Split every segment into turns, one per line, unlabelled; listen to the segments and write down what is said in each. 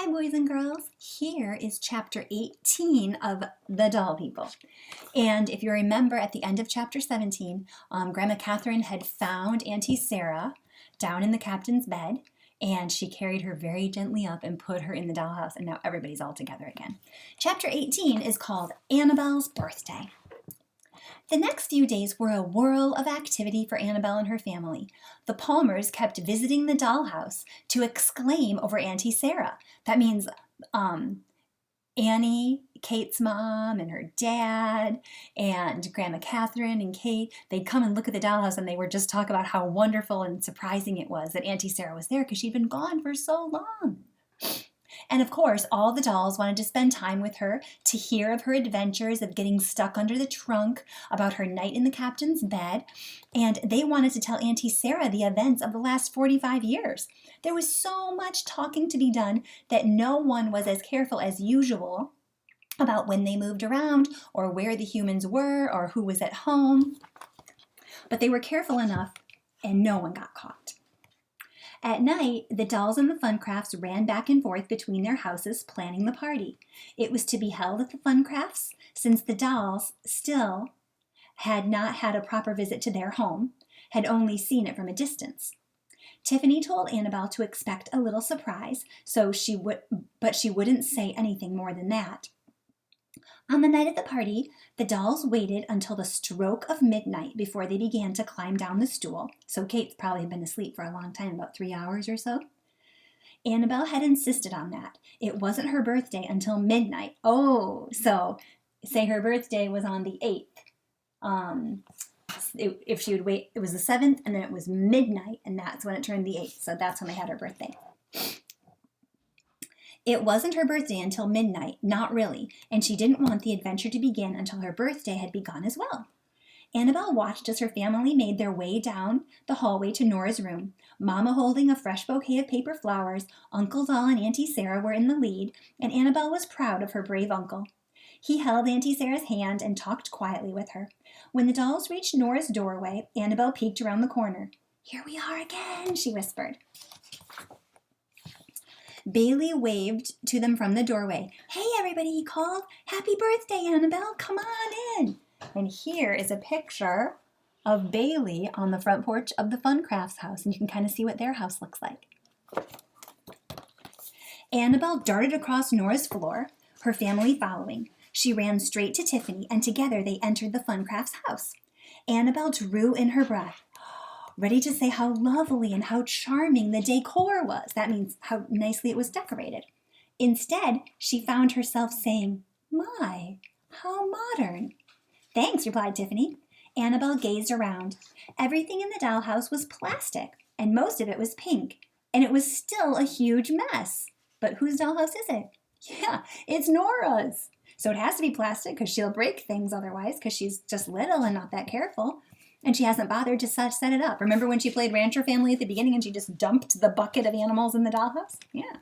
Hi, boys and girls. Here is chapter 18 of The Doll People. And if you remember at the end of chapter 17, Grandma Catherine had found Auntie Sarah down in the captain's bed, and she carried her very gently up and put her in the dollhouse, and now everybody's all together again. Chapter 18 is called Annabelle's Birthday. The next few days were a whirl of activity for Annabelle and her family. The Palmers kept visiting the dollhouse to exclaim over Auntie Sarah. That means Annie, Kate's mom, and her dad, and Grandma Catherine and Kate, they'd come and look at the dollhouse and they would just talk about how wonderful and surprising it was that Auntie Sarah was there because she'd been gone for so long. And of course, all the dolls wanted to spend time with her, to hear of her adventures of getting stuck under the trunk, about her night in the captain's bed, and they wanted to tell Auntie Sarah the events of the last 45 years. There was so much talking to be done that no one was as careful as usual about when they moved around, or where the humans were, or who was at home. But they were careful enough, and no one got caught. At night, the dolls and the Funcrafts ran back and forth between their houses planning the party. It was to be held at the Funcrafts, since the dolls still had not had a proper visit to their home, had only seen it from a distance. Tiffany told Annabelle to expect a little surprise, but she wouldn't say anything more than that. On the night of the party, the dolls waited until the stroke of midnight before they began to climb down the stool, so Kate's probably been asleep for a long time, about 3 hours or so. Annabelle had insisted on that. It wasn't her birthday until midnight. Oh, so say her birthday was on the 8th. If she would wait, it was the 7th, and then it was midnight, and that's when it turned the 8th, so that's when they had her birthday. It wasn't her birthday until midnight, not really, and she didn't want the adventure to begin until her birthday had begun as well. Annabelle watched as her family made their way down the hallway to Nora's room. Mama holding a fresh bouquet of paper flowers, Uncle Doll and Auntie Sarah were in the lead, and Annabelle was proud of her brave uncle. He held Auntie Sarah's hand and talked quietly with her. When the dolls reached Nora's doorway, Annabelle peeked around the corner. "Here we are again," she whispered. Bailey waved to them from the doorway. "Hey, everybody," he called. "Happy birthday, Annabelle. Come on in." And here is a picture of Bailey on the front porch of the Funcrafts house, and you can kind of see what their house looks like. Annabelle darted across Nora's floor, her family following. She ran straight to Tiffany, and together they entered the Funcrafts house. Annabelle drew in her breath, ready to say how lovely and how charming the decor was. That means how nicely it was decorated. Instead, she found herself saying, "My, how modern." "Thanks," replied Tiffany. Annabelle gazed around. Everything in the dollhouse was plastic, and most of it was pink, and it was still a huge mess. But whose dollhouse is it? Yeah, it's Nora's. So it has to be plastic because she'll break things otherwise, because she's just little and not that careful. And she hasn't bothered to set it up. Remember when she played Rancher Family at the beginning and she just dumped the bucket of animals in the dollhouse? Yeah.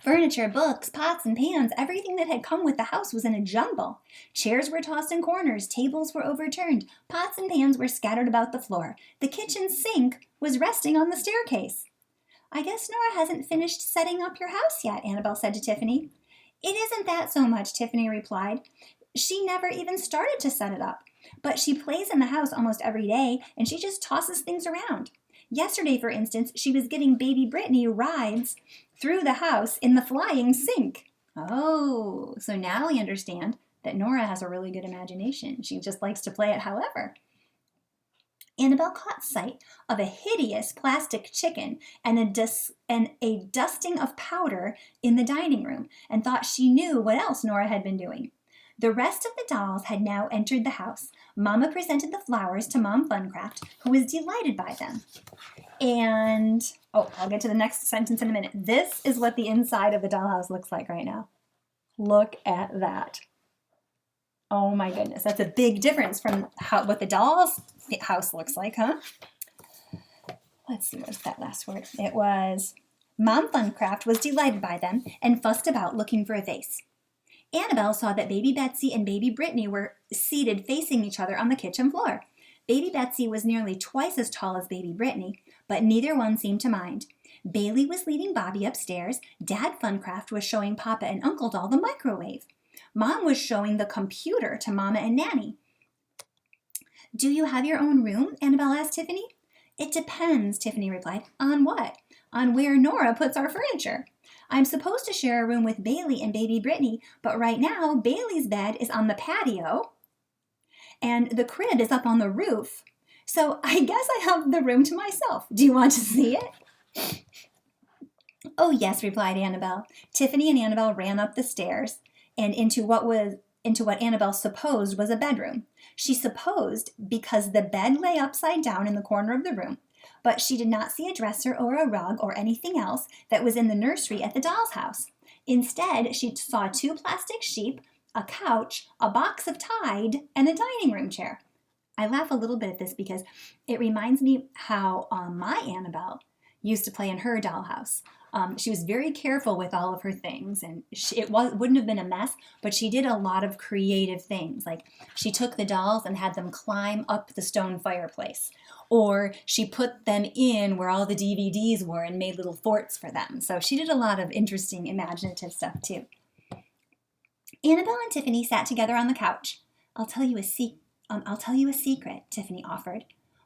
Furniture, books, pots, and pans, everything that had come with the house was in a jumble. Chairs were tossed in corners, tables were overturned, pots and pans were scattered about the floor. The kitchen sink was resting on the staircase. "I guess Nora hasn't finished setting up your house yet," Annabelle said to Tiffany. "It isn't that so much," Tiffany replied. "She never even started to set it up. But she plays in the house almost every day, and she just tosses things around. Yesterday, for instance, she was giving baby Brittany rides through the house in the flying sink." Oh, so now we understand that Nora has a really good imagination. She just likes to play it however. Annabelle caught sight of a hideous plastic chicken and a dusting of powder in the dining room, and thought she knew what else Nora had been doing. The rest of the dolls had now entered the house. Mama presented the flowers to Mom Funcraft, who was delighted by them. And, I'll get to the next sentence in a minute. This is what the inside of the dollhouse looks like right now. Look at that. Oh my goodness, that's a big difference from what the doll's house looks like, huh? Let's see, what's that last word? It was, Mom Funcraft was delighted by them and fussed about looking for a vase. Annabelle saw that Baby Betsy and Baby Brittany were seated facing each other on the kitchen floor. Baby Betsy was nearly twice as tall as Baby Brittany, but neither one seemed to mind. Bailey was leading Bobby upstairs. Dad Funcraft was showing Papa and Uncle Doll the microwave. Mom was showing the computer to Mama and Nanny. Do you have your own room? Annabelle asked Tiffany. It depends, Tiffany replied. On what? On where Nora puts our furniture. I'm supposed to share a room with Bailey and baby Brittany, but right now Bailey's bed is on the patio and the crib is up on the roof. So I guess I have the room to myself. Do you want to see it? Oh, yes, replied Annabelle. Tiffany and Annabelle ran up the stairs and into what Annabelle supposed was a bedroom. She supposed because the bed lay upside down in the corner of the room, but she did not see a dresser or a rug or anything else that was in the nursery at the doll's house. Instead, she saw 2 plastic sheep, a couch, a box of Tide, and a dining room chair. I laugh a little bit at this because it reminds me how my Annabelle used to play in her dollhouse. She was very careful with all of her things, and wouldn't have been a mess, but she did a lot of creative things. Like she took the dolls and had them climb up the stone fireplace, or she put them in where all the DVDs were and made little forts for them. So she did a lot of interesting, imaginative stuff too. Annabelle and Tiffany sat together on the couch. I'll tell you a secret, Tiffany offered.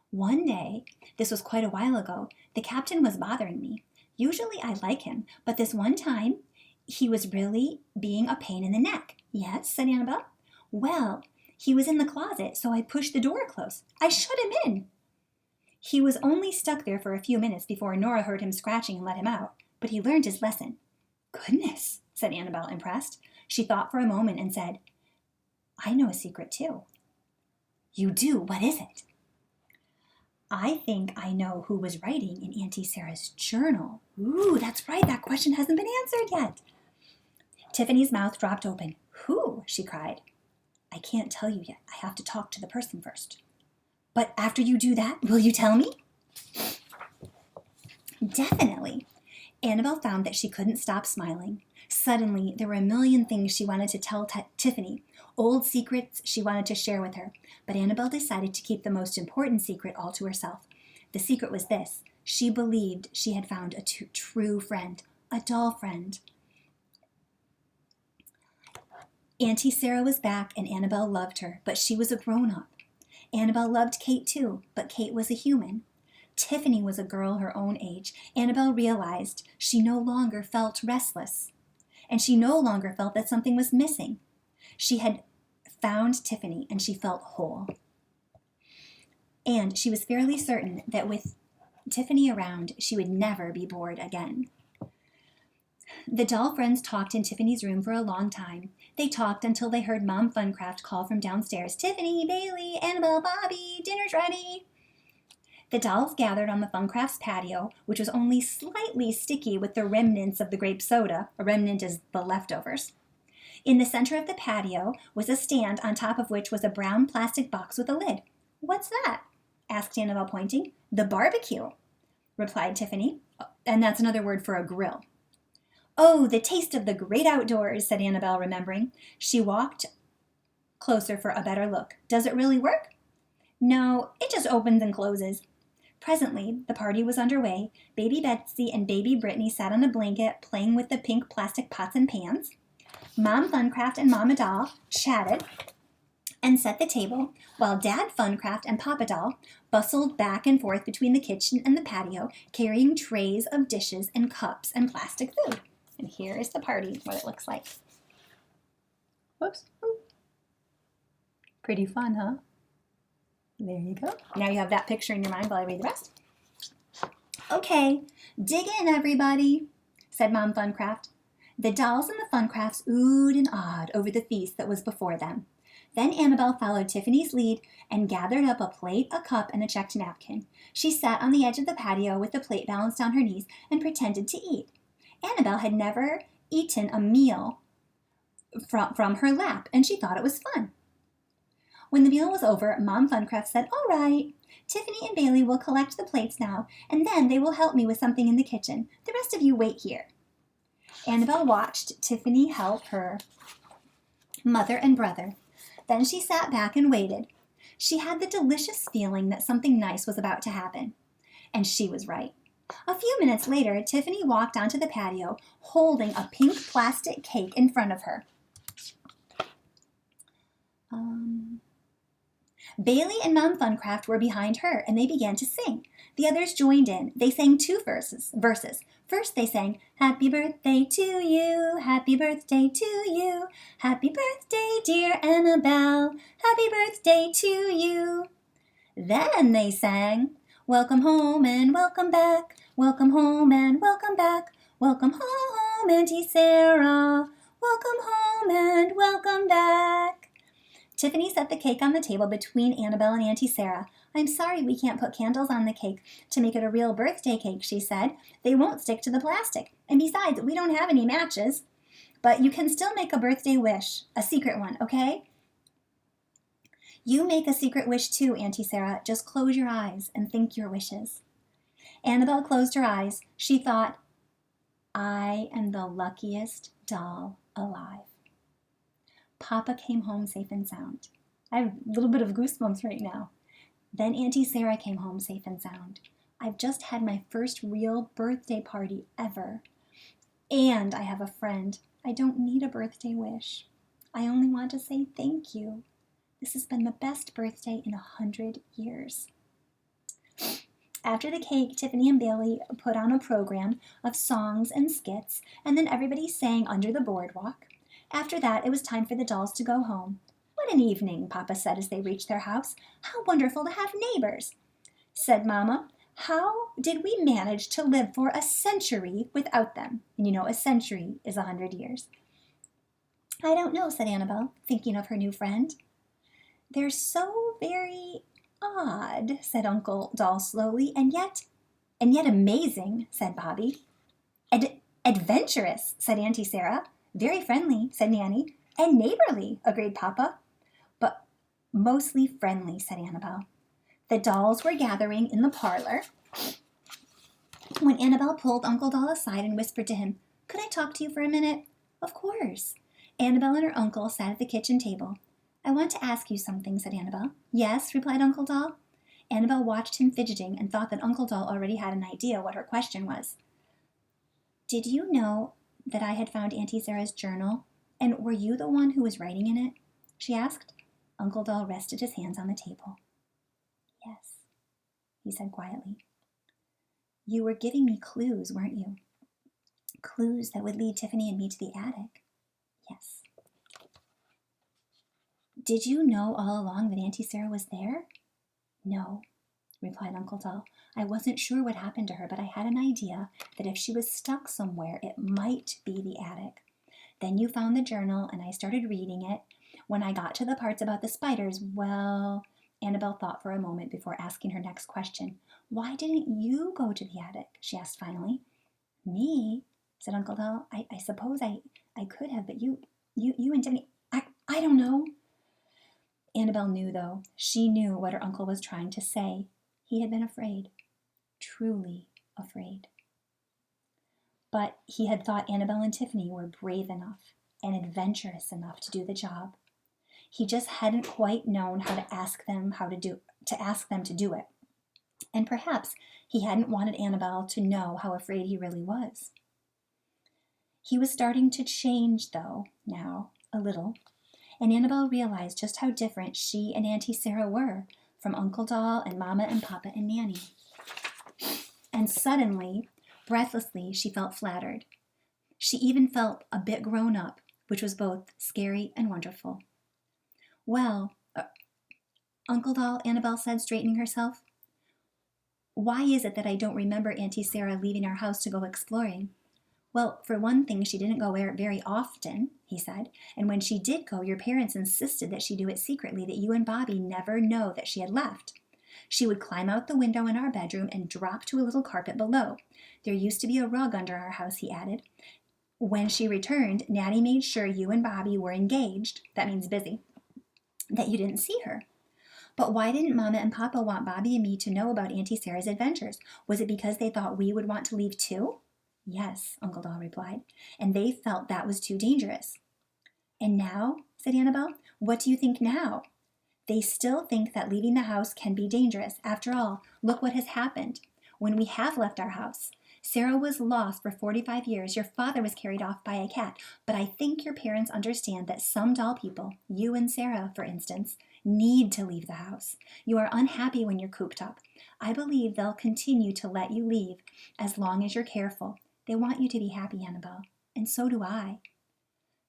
One day, this was quite a while ago, the captain was bothering me. Usually I like him, but this one time, he was really being a pain in the neck. Yes, said Annabelle. Well, he was in the closet, so I pushed the door close. I shut him in. He was only stuck there for a few minutes before Nora heard him scratching and let him out, but he learned his lesson. Goodness, said Annabelle, impressed. She thought for a moment and said, I know a secret too. You do? What is it? I think I know who was writing in Auntie Sarah's journal. Ooh, that's right. That question hasn't been answered yet. Tiffany's mouth dropped open. Who? She cried. I can't tell you yet. I have to talk to the person first. But after you do that, will you tell me? Definitely. Annabelle found that she couldn't stop smiling. Suddenly, there were a million things she wanted to tell Tiffany, old secrets she wanted to share with her, but Annabelle decided to keep the most important secret all to herself. The secret was this. She believed she had found a true friend, a doll friend. Auntie Sarah was back and Annabelle loved her, but she was a grown-up. Annabelle loved Kate too, but Kate was a human. Tiffany was a girl her own age. Annabelle realized she no longer felt restless, and she no longer felt that something was missing. She had found Tiffany, and she felt whole. And she was fairly certain that with Tiffany around, she would never be bored again. The doll friends talked in Tiffany's room for a long time. They talked until they heard Mom Funcraft call from downstairs, Tiffany, Bailey, Annabelle, Bobby, dinner's ready. The dolls gathered on the Funcrafts patio, which was only slightly sticky with the remnants of the grape soda. A remnant is the leftovers. In the center of the patio was a stand on top of which was a brown plastic box with a lid. What's that? Asked Annabelle, pointing. The barbecue, replied Tiffany. And that's another word for a grill. Oh, the taste of the great outdoors, said Annabelle, remembering. She walked closer for a better look. Does it really work? No, it just opens and closes. Presently, the party was underway. Baby Betsy and baby Brittany sat on a blanket playing with the pink plastic pots and pans. Mom Funcraft and Mama Doll chatted and set the table, while Dad Funcraft and Papa Doll bustled back and forth between the kitchen and the patio, carrying trays of dishes and cups and plastic food. And here is the party, what it looks like. Whoops. Pretty fun, huh? There you go. Now you have that picture in your mind while I read the rest. Okay, dig in, everybody, said Mom Funcraft. The dolls and the Funcrafts oohed and awed over the feast that was before them. Then Annabelle followed Tiffany's lead and gathered up a plate, a cup, and a checked napkin. She sat on the edge of the patio with the plate balanced on her knees and pretended to eat. Annabelle had never eaten a meal from her lap, and she thought it was fun. When the meal was over, Mom Funcraft said, All right, Tiffany and Bailey will collect the plates now, and then they will help me with something in the kitchen. The rest of you wait here. Annabelle watched Tiffany help her mother and brother. Then she sat back and waited. She had the delicious feeling that something nice was about to happen. And she was right. A few minutes later, Tiffany walked onto the patio holding a pink plastic cake in front of her. Bailey and Mom Funcraft were behind her, and they began to sing. The others joined in. They sang two verses. First they sang, "Happy birthday to you, happy birthday to you, happy birthday, dear Annabelle, happy birthday to you." Then they sang, "Welcome home and welcome back, welcome home and welcome back, welcome home, Auntie Sarah, welcome home and welcome back." Tiffany set the cake on the table between Annabelle and Auntie Sarah. "I'm sorry we can't put candles on the cake to make it a real birthday cake," she said. "They won't stick to the plastic. And besides, we don't have any matches. But you can still make a birthday wish, a secret one, okay?" "You make a secret wish too, Auntie Sarah. Just close your eyes and think your wishes." Annabelle closed her eyes. She thought, "I am the luckiest doll alive." Papa came home safe and sound. I have a little bit of goosebumps right now. Then Auntie Sarah came home safe and sound. I've just had my first real birthday party ever. And I have a friend. I don't need a birthday wish. I only want to say thank you. This has been the best birthday in 100 years. After the cake, Tiffany and Bailey put on a program of songs and skits, and then everybody sang Under the Boardwalk. After that, it was time for the dolls to go home. "What an evening," Papa said as they reached their house. "How wonderful to have neighbors," said Mama. "How did we manage to live for a century without them?" And you know, a century is 100 years. "I don't know," said Annabelle, thinking of her new friend. "They're so very odd," said Uncle Doll slowly, and yet amazing," said Bobby. Adventurous," said Auntie Sarah. "Very friendly," said Nanny. "And neighborly," agreed Papa. "But mostly friendly," said Annabelle. The dolls were gathering in the parlor when Annabelle pulled Uncle Doll aside and whispered to him, "Could I talk to you for a minute?" "Of course." Annabelle and her uncle sat at the kitchen table. "I want to ask you something," said Annabelle. "Yes," replied Uncle Doll. Annabelle watched him fidgeting and thought that Uncle Doll already had an idea what her question was. "Did you know that I had found Auntie Sarah's journal, and were you the one who was writing in it?" she asked. Uncle Doll rested his hands on the table. "Yes," he said quietly. "You were giving me clues, weren't you? Clues that would lead Tiffany and me to the attic." "Yes." "Did you know all along that Auntie Sarah was there?" "No," replied Uncle Doll. "I wasn't sure what happened to her, but I had an idea that if she was stuck somewhere, it might be the attic. Then you found the journal, and I started reading it. When I got to the parts about the spiders, well..." Annabelle thought for a moment before asking her next question. "Why didn't you go to the attic?" she asked finally. "Me?" said Uncle Doll. I suppose I could have, but you and Tiffany, I don't know." Annabelle knew, though. She knew what her uncle was trying to say. He had been afraid. Truly afraid. But he had thought Annabelle and Tiffany were brave enough and adventurous enough to do the job. He just hadn't quite known how to ask them to do it. And perhaps he hadn't wanted Annabelle to know how afraid he really was. He was starting to change, though, now, a little. And Annabelle realized just how different she and Auntie Sarah were from Uncle Doll and Mama and Papa and Nanny. And suddenly, breathlessly, she felt flattered. She even felt a bit grown up, which was both scary and wonderful. "Well, Uncle Doll," Annabelle said, straightening herself, "why is it that I don't remember Auntie Sarah leaving our house to go exploring?" "Well, for one thing, she didn't go very often," he said. "And when she did go, your parents insisted that she do it secretly, that you and Bobby never know that she had left. She would climb out the window in our bedroom and drop to a little carpet below. There used to be a rug under our house," he added. "When she returned, Natty made sure you and Bobby were engaged," that means busy, "that you didn't see her." "But why didn't Mama and Papa want Bobby and me to know about Auntie Sarah's adventures? Was it because they thought we would want to leave too?" "Yes," Uncle Doll replied, "and they felt that was too dangerous." "And now," said Annabelle, "what do you think now?" "They still think that leaving the house can be dangerous. After all, look what has happened. when we have left our house. Sarah was lost for 45 years. Your father was carried off by a cat. But I think your parents understand that some doll people, you and Sarah, for instance, need to leave the house. You are unhappy when you're cooped up. I believe they'll continue to let you leave as long as you're careful. They want you to be happy, Annabelle. And so do I.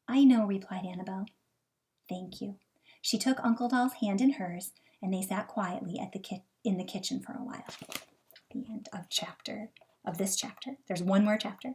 I know, replied Annabelle. Thank you. She took Uncle Doll's hand in hers, and they sat quietly in the kitchen for a while. The end of this chapter. There's one more chapter.